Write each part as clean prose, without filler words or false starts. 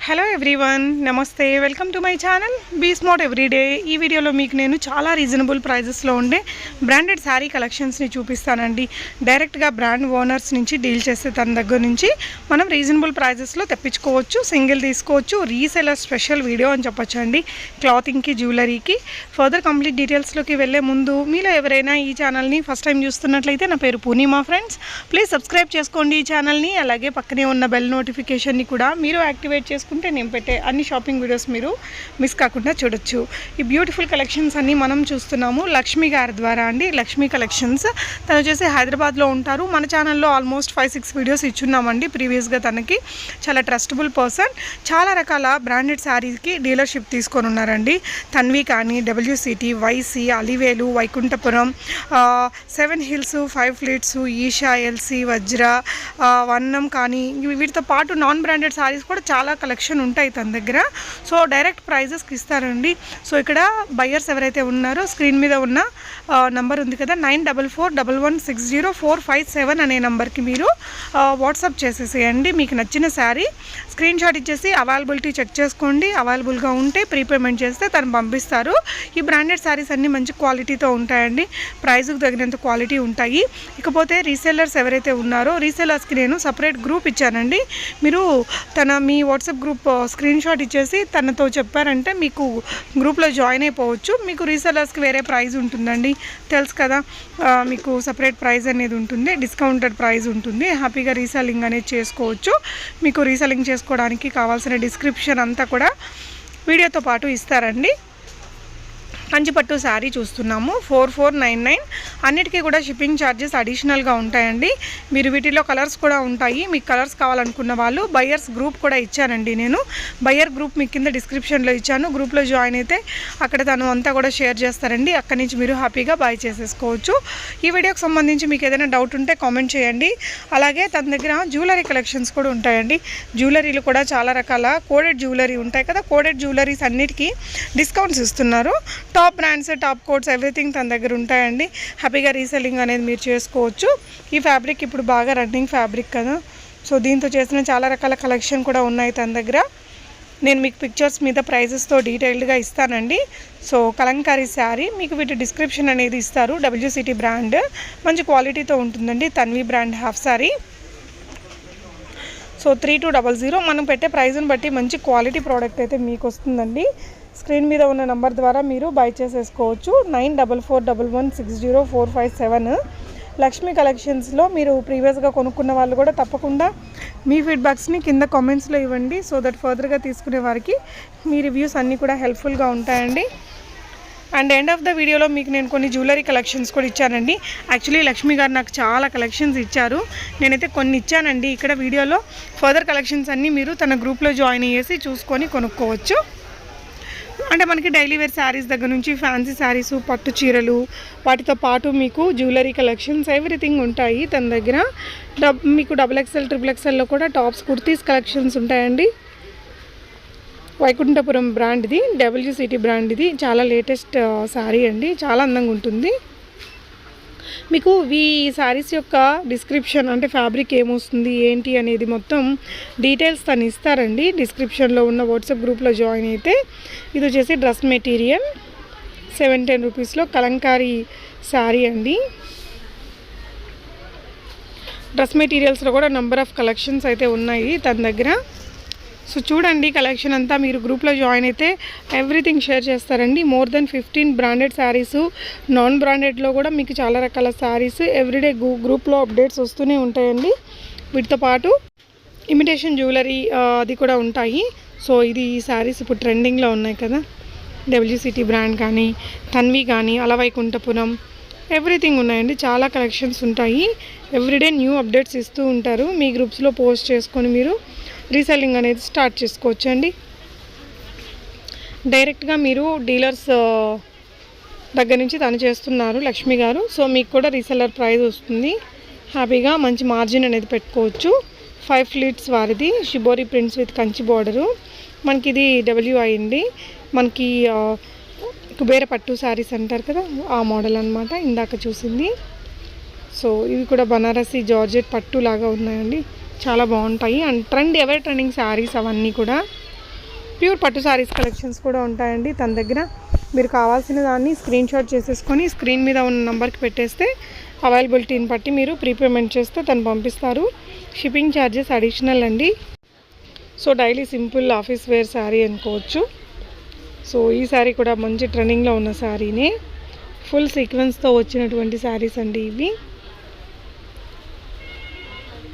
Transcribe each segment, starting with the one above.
Hello everyone, నమస్తే. Welcome to my channel Be Smart Everyday. ఈ వీడియోలో మీకు నేను చాలా రీజనబుల్ ప్రైజెస్లో ఉండే బ్రాండెడ్ శారీ కలెక్షన్స్ని చూపిస్తానండి. డైరెక్ట్గా బ్రాండ్ ఓనర్స్ నుంచి డీల్ చేస్తే తన దగ్గర నుంచి మనం రీజనబుల్ ప్రైజెస్లో తెప్పించుకోవచ్చు, సింగిల్ తీసుకోవచ్చు. రీసెలర్ స్పెషల్ వీడియో అని చెప్పొచ్చండి, క్లాతింగ్కి, జ్యువెలరీకి. ఫర్దర్ కంప్లీట్ డీటెయిల్స్లోకి వెళ్ళే ముందు మీలో ఎవరైనా ఈ ఛానల్ని ఫస్ట్ టైం చూస్తున్నట్లయితే, నా పేరు పూర్ణిమా ఫ్రెండ్స్, ప్లీజ్ సబ్స్క్రైబ్ చేసుకోండి ఈ ఛానల్ని. అలాగే పక్కనే ఉన్న బెల్ నోటిఫికేషన్ని కూడా మీరు యాక్టివేట్ చేసుకుంటే నేను పెట్టే అన్ని షాపింగ్ వీడియోస్ మీరు మిస్ కాకుండా చూడొచ్చు. ఈ బ్యూటిఫుల్ కలెక్షన్స్ అన్నీ మనం చూస్తున్నాము లక్ష్మి గారి ద్వారా అండి. లక్ష్మి కలెక్షన్స్, తను వచ్చేసి హైదరాబాద్లో ఉంటారు. మన ఛానల్లో ఆల్మోస్ట్ 5-6 వీడియోస్ ఇచ్చున్నామండి ప్రీవియస్గా. తనకి చాలా ట్రస్టబుల్ పర్సన్. చాలా రకాల బ్రాండెడ్ శారీకి డీలర్షిప్ తీసుకొని ఉన్నారండి. తన్వి కానీ, WCT, YC, Alivelu, Vaikunthapuram, 7 hills, 5 fleets, Isha, LC, Vajra, వన్నం కానీ, వీటితో పాటు నాన్ బ్రాండెడ్ శారీస్ కూడా చాలా కలెక్షన్ ఉంటాయి తన దగ్గర. సో డైరెక్ట్ ప్రైజెస్కి ఇస్తారండి. సో ఇక్కడ బయ్యర్స్ ఎవరైతే ఉన్నారో స్క్రీన్ మీద ఉన్న నంబర్ ఉంది కదా, 9441160457 అనే నెంబర్కి మీరు వాట్సాప్ చేసేసేయండి. మీకు నచ్చిన శారీ స్క్రీన్ షాట్ ఇచ్చేసి అవైలబిలిటీ చెక్ చేసుకోండి. అవైలబుల్గా ఉంటే ప్రీపేమెంట్ చేస్తే తను పంపిస్తారు. ఈ బ్రాండెడ్ శారీస్ అన్నీ మంచి క్వాలిటీతో ఉంటాయండి, ప్రైస్కి తగినంత క్వాలిటీ ఉంటాయి. ఇకపోతే రీసెల్లర్స్ ఎవరైతే ఉన్నారో రీసెల్లర్స్కి నేను సపరేట్ గ్రూప్ ఇచ్చానండి. మీరు మీ వాట్సాప్ గ్రూప్ స్క్రీన్ షాట్ ఇచ్చేసి తనతో చెప్పారంటే మీకు గ్రూప్లో జాయిన్ అయిపోవచ్చు. మీకు రీసెల్లర్స్కి వేరే ప్రైస్ ఉంటుందండి, తెలుసు కదా. మీకు సపరేట్ ప్రైస్ అనేది ఉంటుంది, డిస్కౌంటెడ్ ప్రైస్ ఉంటుంది. హ్యాపీగా రీసెల్లింగ్ అనేది చేసుకోవచ్చు. మీకు రీసెల్లింగ్ చేసుకోవడానికి కావాల్సిన డిస్క్రిప్షన్ అంతా కూడా వీడియోతో పాటు ఇస్తారండి. కంచిపట్టు శారీ చూస్తున్నాము, 4499. అన్నిటికీ కూడా షిప్పింగ్ ఛార్జెస్ అడిషనల్గా ఉంటాయండి. మీరు వీటిలో కలర్స్ కూడా ఉంటాయి. మీకు కలర్స్ కావాలనుకున్న వాళ్ళు బయ్యర్స్ గ్రూప్ కూడా ఇచ్చానండి నేను. బయ్యర్ గ్రూప్ మీకు కింద డిస్క్రిప్షన్లో ఇచ్చాను. గ్రూప్లో జాయిన్ అయితే అక్కడ తను అంతా కూడా షేర్ చేస్తారండి. అక్కడి నుంచి మీరు హ్యాపీగా బై చేసేసుకోవచ్చు. ఈ వీడియోకి సంబంధించి మీకు ఏదైనా డౌట్ ఉంటే కామెంట్ చేయండి. అలాగే తన దగ్గర జ్యువెలరీ కలెక్షన్స్ కూడా ఉంటాయండి. జ్యువెలరీలు కూడా చాలా రకాల కోడెడ్ జ్యువెలరీ ఉంటాయి కదా, కోడెడ్ జ్యువెలరీస్ అన్నిటికీ డిస్కౌంట్స్ ఇస్తున్నారు. Top brands, top coats, everything తన దగ్గర ఉంటాయండి. హ్యాపీగా రీసెల్లింగ్ అనేది మీరు చేసుకోవచ్చు. ఈ ఫ్యాబ్రిక్ ఇప్పుడు బాగా రన్నింగ్ ఫ్యాబ్రిక్ కదా, సో దీంతో చేసిన చాలా రకాల కలెక్షన్ కూడా ఉన్నాయి తన దగ్గర. నేను మీకు పిక్చర్స్ మీద ప్రైజెస్తో డీటెయిల్డ్గా ఇస్తానండి. సో కలంకారీ శారీ మీకు వీటి డిస్క్రిప్షన్ అనేది ఇస్తారు. WCT బ్రాండ్, మంచి క్వాలిటీతో ఉంటుందండి. Tanvi brand half sari. So 3200. మనం పెట్టే ప్రైజ్ని బట్టి మంచి క్వాలిటీ ప్రోడక్ట్ అయితే మీకు వస్తుందండి. స్క్రీన్ మీద ఉన్న నెంబర్ ద్వారా మీరు బై చేసేసుకోవచ్చు. 9441160457. లక్ష్మీ కలెక్షన్స్లో మీరు ప్రీవియస్గా కొనుక్కున్న వాళ్ళు కూడా తప్పకుండా మీ ఫీడ్బ్యాక్స్ని కింద కామెంట్స్లో ఇవ్వండి. సో దట్ ఫర్దర్గా తీసుకునే వారికి మీ రివ్యూస్ అన్నీ కూడా హెల్ప్ఫుల్గా ఉంటాయండి. అండ్ ఎండ్ ఆఫ్ ద వీడియోలో మీకు నేను కొన్ని జ్యువెలరీ కలెక్షన్స్ కూడా ఇచ్చానండి. యాక్చువల్లీ లక్ష్మి గారు నాకు చాలా కలెక్షన్స్ ఇచ్చారు, నేనైతే కొన్ని ఇచ్చానండి ఇక్కడ వీడియోలో. ఫర్దర్ కలెక్షన్స్ అన్నీ మీరు తన గ్రూప్లో జాయిన్ అయ్యేసి చూసుకొని కొనుక్కోవచ్చు. అంటే మనకి డైలీ వేర్ శారీస్ దగ్గర నుంచి ఫ్యాన్సీ శారీసు, పట్టు చీరలు, వాటితో పాటు మీకు జ్యువెలరీ కలెక్షన్స్ ఎవ్రీథింగ్ ఉంటాయి తన దగ్గర. మీకు XXL, XXXలో కూడా టాప్స్, కుర్తీస్ కలెక్షన్స్ ఉంటాయండి. వైకుంఠపురం బ్రాండ్ ఇది, WCT బ్రాండ్ ఇది. చాలా లేటెస్ట్ శారీ అండి, చాలా అందంగా ఉంటుంది. మీకు ఈ శారీస్ యొక్క డిస్క్రిప్షన్, అంటే ఫ్యాబ్రిక్ ఏమొస్తుంది ఏంటి అనేది మొత్తం డీటెయిల్స్ తను ఇస్తారండి. డిస్క్రిప్షన్లో ఉన్న వాట్సాప్ గ్రూప్లో జాయిన్ అయితే. ఇది వచ్చేసి డ్రెస్ మెటీరియల్ 710 రూపీస్లో కలంకారీ శారీ అండి. డ్రెస్ మెటీరియల్స్లో కూడా నెంబర్ ఆఫ్ కలెక్షన్స్ అయితే ఉన్నాయి తన దగ్గర. సో చూడండి, కలెక్షన్ అంతా మీరు గ్రూప్లో జాయిన్ అయితే ఎవ్రీథింగ్ షేర్ చేస్తారండి. More than 15 branded saris, non బ్రాండెడ్లో కూడా మీకు చాలా రకాల శారీస్ ఎవ్రీడే గ్రూప్లో అప్డేట్స్ వస్తూనే ఉంటాయండి. వీటితో పాటు ఇమిటేషన్ జ్యువెలరీ అది కూడా ఉంటాయి. సో ఈ శారీస్ ఇప్పుడు ట్రెండింగ్లో ఉన్నాయి కదా, WCT బ్రాండ్ కానీ, తన్వి కానీ, వైకుంఠపురం, ఎవ్రీథింగ్ ఉన్నాయండి. చాలా కలెక్షన్స్ ఉంటాయి. ఎవ్రీడే న్యూ అప్డేట్స్ ఇస్తూ ఉంటారు. మీ గ్రూప్స్లో పోస్ట్ చేసుకొని మీరు రీసెల్లింగ్ అనేది స్టార్ట్ చేసుకోవచ్చండి. డైరెక్ట్గా మీరు డీలర్స్ దగ్గర నుంచి తను చేస్తున్నారు లక్ష్మి గారు. సో మీకు కూడా రీసెల్లర్ ప్రైస్ వస్తుంది. హ్యాపీగా మంచి మార్జిన్ అనేది పెట్టుకోవచ్చు. 5 ఫ్లీట్స్ వారిది, shibori prints with Kanchi border. మనకి ఇది WI అండి. మనకి కుబేర పట్టు శారీస్ అంటారు కదా, ఆ మోడల్ అనమాట ఇందాక చూసింది. సో ఇవి కూడా బనారసి జార్జెట్ పట్టు లాగా ఉన్నాయండి, చాలా బాగుంటాయి. అండ్ ఎవర్ ట్రెండింగ్ శారీస్ అవన్నీ కూడా ప్యూర్ పట్టు సారీస్ కలెక్షన్స్ కూడా ఉంటాయండి తన దగ్గర. మీరు కావాల్సిన దాన్ని స్క్రీన్ షాట్ చేసేసుకొని స్క్రీన్ మీద ఉన్న నెంబర్కి పెట్టేస్తే అవైలబిలిటీని బట్టి మీరు ప్రీపేమెంట్ చేస్తే తను పంపిస్తారు. షిప్పింగ్ ఛార్జెస్ అడిషనల్ అండి. So daily simple office wear sari అనుకోవచ్చు. సో ఈ శారీ కూడా మంచి ట్రెండింగ్లో ఉన్న శారీనే. ఫుల్ సీక్వెన్స్తో వచ్చినటువంటి శారీస్ అండి ఇవి.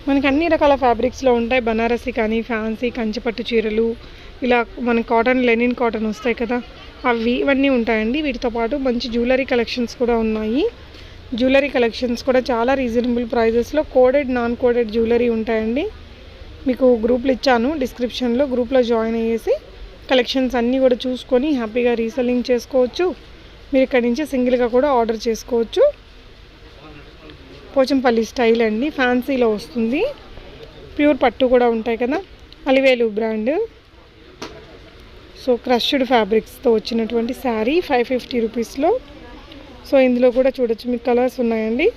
మనకి అన్ని రకాల ఫ్యాబ్రిక్స్లో ఉంటాయి. బనారసి కానీ, ఫ్యాన్సీ, కంచిపట్టు చీరలు, ఇలా మన కాటన్, లెనిన్ కాటన్ వస్తాయి కదా, ఇవన్నీ ఉంటాయండి. వీటితో పాటు మంచి జ్యువెలరీ కలెక్షన్స్ కూడా ఉన్నాయి. జ్యువెలరీ కలెక్షన్స్ కూడా చాలా రీజనబుల్ ప్రైజెస్లో కోడెడ్, నాన్ కోడెడ్ జ్యువెలరీ ఉంటాయండి. మీకు గ్రూప్లు ఇచ్చాను డిస్క్రిప్షన్లో, గ్రూప్లో జాయిన్ అయ్యేసి కలెక్షన్స్ అన్నీ కూడా చూసుకొని హ్యాపీగా రీసెల్లింగ్ చేసుకోవచ్చు. మీరు ఇక్కడి నుంచి సింగిల్గా కూడా ఆర్డర్ చేసుకోవచ్చు. పోచంపల్లి స్టైల్ అండి, ఫ్యాన్సీలో వస్తుంది. ప్యూర్ పట్టు కూడా ఉంటాయి కదా, అలివేలు బ్రాండ్. సో క్రష్డ్ ఫ్యాబ్రిక్స్తో వచ్చినటువంటి శారీ 550 రూపీస్లో. సో ఇందులో కూడా చూడొచ్చు మీకు కలర్స్ ఉన్నాయండి.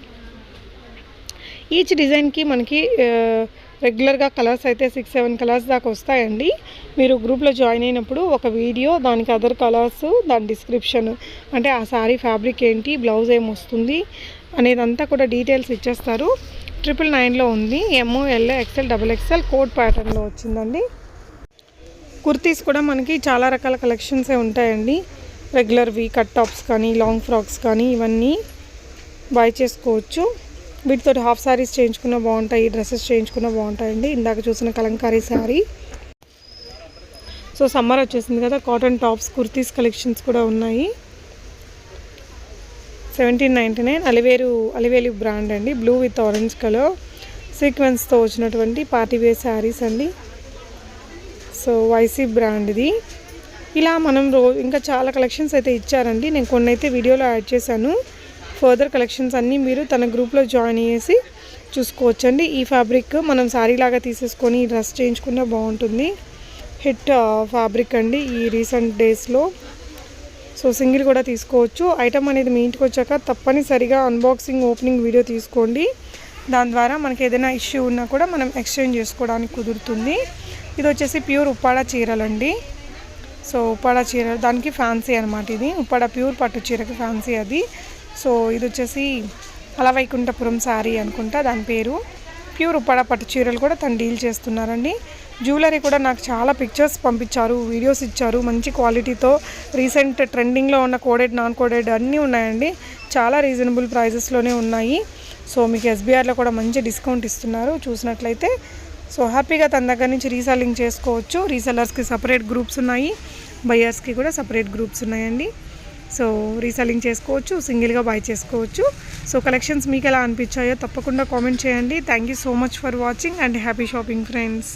ఈచ్ డిజైన్కి మనకి రెగ్యులర్గా కలర్స్ అయితే 6-7 కలర్స్ దాకా వస్తాయండి. మీరు గ్రూప్లో జాయిన్ అయినప్పుడు ఒక వీడియో, దానికి అదర్ కలర్స్, దాని డిస్క్రిప్షన్, అంటే ఆ శారీ ఫ్యాబ్రిక్ ఏంటి, బ్లౌజ్ ఏం వస్తుంది అనేదంతా కూడా డీటెయిల్స్ ఇచ్చేస్తారు. 999లో ఉంది. ML, XL, XXL కోడ్ ప్యాటర్న్లో వచ్చిందండి. కుర్తీస్ కూడా మనకి చాలా రకాల కలెక్షన్సే ఉంటాయండి. రెగ్యులర్వి, కట్ టాప్స్ కానీ, లాంగ్ ఫ్రాక్స్ కానీ ఇవన్నీ బై చేసుకోవచ్చు. వీటితో హాఫ్ శారీస్ చేయించుకున్న బాగుంటాయి, డ్రెస్సెస్ చేయించుకున్న బాగుంటాయండి. ఇందాక చూసిన కలంకారీ శారీ. సో సమ్మర్ వచ్చేసింది కదా, కాటన్ టాప్స్, కుర్తీస్ కలెక్షన్స్ కూడా ఉన్నాయి. 1799 అలివేలు బ్రాండ్ అండి. బ్లూ విత్ ఆరెంజ్ కలర్ సీక్వెన్స్తో వచ్చినటువంటి పార్టీవేర్ శారీస్ అండి. సో వైసీ బ్రాండ్ ఇది. ఇలా మనం ఇంకా చాలా కలెక్షన్స్ అయితే ఇచ్చారండి. నేను కొన్ని అయితే వీడియోలో యాడ్ చేశాను. ఫర్దర్ కలెక్షన్స్ అన్నీ మీరు తన గ్రూప్లో జాయిన్ అయ్యేసి చూసుకోవచ్చండి. ఈ ఫ్యాబ్రిక్ మనం శారీ లాగా తీసేసుకొని డ్రెస్ చేయించుకున్నా బాగుంటుంది. హిట్ ఫ్యాబ్రిక్ అండి ఈ రీసెంట్ డేస్లో. సో సింగిల్ కూడా తీసుకోవచ్చు. ఐటమ్ అనేది మీ ఇంటికి వచ్చాక తప్పనిసరిగా అన్బాక్సింగ్, ఓపెనింగ్ వీడియో తీసుకోండి. దాని ద్వారా మనకి ఏదైనా ఇష్యూ ఉన్నా కూడా మనం ఎక్స్చేంజ్ చేసుకోవడానికి కుదురుతుంది. ఇది వచ్చేసి ప్యూర్ ఉప్పాడ చీరలండి. సో ఉప్పాడ చీర, దానికి ఫ్యాన్సీ అనమాట. ఇది ఉప్పాడ ప్యూర్ పట్టు చీరకి ఫ్యాన్సీ అది. సో ఇది వచ్చేసి అలవైకుంఠపురం శారీ అనుకుంటా దాని పేరు. ప్యూర్ ఉప్పాడ పట్టు చీరలు కూడా తను డీల్ చేస్తున్నారండి. జ్యువెలరీ కూడా నాకు చాలా పిక్చర్స్ పంపించారు, వీడియోస్ ఇచ్చారు. మంచి క్వాలిటీతో రీసెంట్ ట్రెండింగ్లో ఉన్న కోడెడ్, నాన్ కోడెడ్ అన్నీ ఉన్నాయండి. చాలా రీజనబుల్ ప్రైజెస్లోనే ఉన్నాయి. సో మీకు SBRలో కూడా మంచి డిస్కౌంట్ ఇస్తున్నారు చూసినట్లయితే. సో హ్యాపీగా తన దగ్గర నుంచి రీసెల్లింగ్ చేసుకోవచ్చు. రీసెల్లర్స్కి సపరేట్ గ్రూప్స్ ఉన్నాయి, బయర్స్కి కూడా సపరేట్ గ్రూప్స్ ఉన్నాయండి. సో రీసెల్లింగ్ చేసుకోవచ్చు, సింగిల్గా బై చేసుకోవచ్చు. సో కలెక్షన్స్ మీకు ఎలా అనిపించాయో తప్పకుండా కామెంట్ చేయండి. Thank you so much for watching and happy shopping friends.